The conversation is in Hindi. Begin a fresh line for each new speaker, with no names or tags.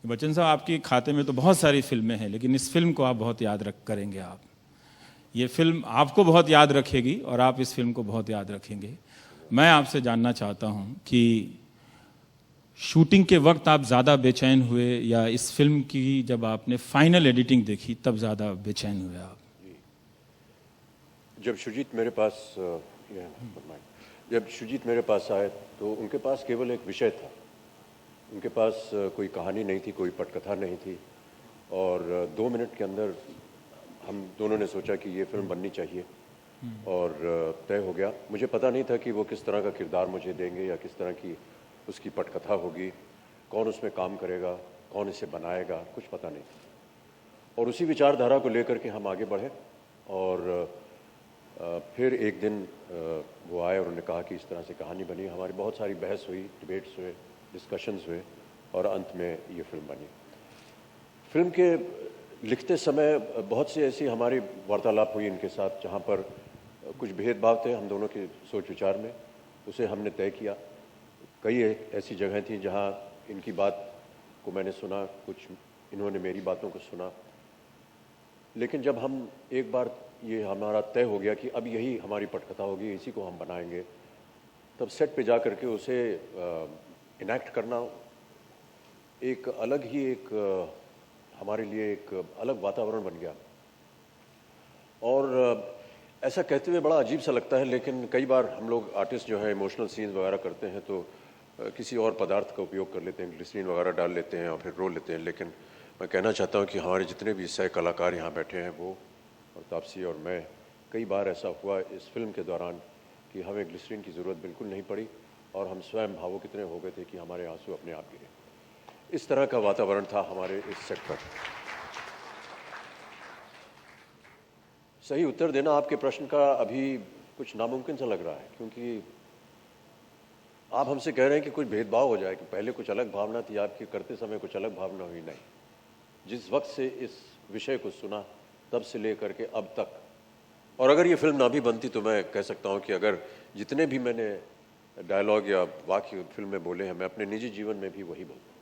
बच्चन साहब, आपके खाते में तो बहुत सारी फिल्में हैं, लेकिन इस फिल्म को आप बहुत याद रख करेंगे। आप, ये फिल्म आपको बहुत याद रखेगी और आप इस फिल्म को बहुत याद रखेंगे। मैं आपसे जानना चाहता हूं कि शूटिंग के वक्त आप ज़्यादा बेचैन हुए या इस फिल्म की जब आपने फाइनल एडिटिंग देखी तब ज़्यादा बेचैन हुए आप?
जब शुजीत मेरे पास आए तो उनके पास केवल एक विषय था। उनके पास कोई कहानी नहीं थी, कोई पटकथा नहीं थी, और 2 मिनट के अंदर हम दोनों ने सोचा कि ये फिल्म बननी चाहिए और तय हो गया। मुझे पता नहीं था कि वो किस तरह का किरदार मुझे देंगे या किस तरह की उसकी पटकथा होगी, कौन उसमें काम करेगा, कौन इसे बनाएगा, कुछ पता नहीं था। और उसी विचारधारा को लेकर के हम आगे बढ़े और फिर एक दिन वो आए और उन्होंने कहा कि इस तरह से कहानी बनी। हमारी बहुत सारी बहस हुई, डिबेट्स हुए, डिस्कशंस हुए और अंत में ये फिल्म बनी। फिल्म के लिखते समय बहुत सी ऐसी हमारी वार्तालाप हुई इनके साथ जहाँ पर कुछ भेदभाव थे हम दोनों के सोच विचार में, उसे हमने तय किया। कई ऐसी जगह थी जहाँ इनकी बात को मैंने सुना, कुछ इन्होंने मेरी बातों को सुना। लेकिन जब हम एक बार ये हमारा तय हो गया कि अब यही हमारी पटकथा होगी, इसी को हम बनाएंगे, तब सेट पे जा करके उसे इनैक्ट करना एक अलग ही हमारे लिए एक अलग वातावरण बन गया। और ऐसा कहते हुए बड़ा अजीब सा लगता है, लेकिन कई बार हम लोग आर्टिस्ट जो है इमोशनल सीन्स वगैरह करते हैं तो किसी और पदार्थ का उपयोग कर लेते हैं, ग्लिसरीन वगैरह डाल लेते हैं और फिर रो लेते हैं। लेकिन मैं कहना चाहता हूँ कि हमारे जितने भी सह कलाकार यहाँ बैठे हैं, वो और तापसी और मैं, कई बार ऐसा हुआ इस फिल्म के दौरान कि हमें ग्लिसरीन की ज़रूरत बिल्कुल नहीं पड़ी और हम स्वयं भावुक इतने हो गए थे कि हमारे आंसू अपने आप गिरे। इस तरह का वातावरण था हमारे इस सेट पर। सही उत्तर देना आपके प्रश्न का अभी कुछ नामुमकिन सा लग रहा है, क्योंकि आप हमसे कह रहे हैं कि कुछ भेदभाव हो जाए, कि पहले कुछ अलग भावना थी आपकी, करते समय कुछ अलग भावना हुई। नहीं, जिस वक्त से इस विषय को सुना तब से लेकर के अब तक, और अगर ये फिल्म ना भी बनती तो मैं कह सकता हूँ कि अगर जितने भी मैंने डायलॉग या वाक्य फिल्म में बोले हैं, मैं अपने निजी जीवन में भी वही बोलूँ।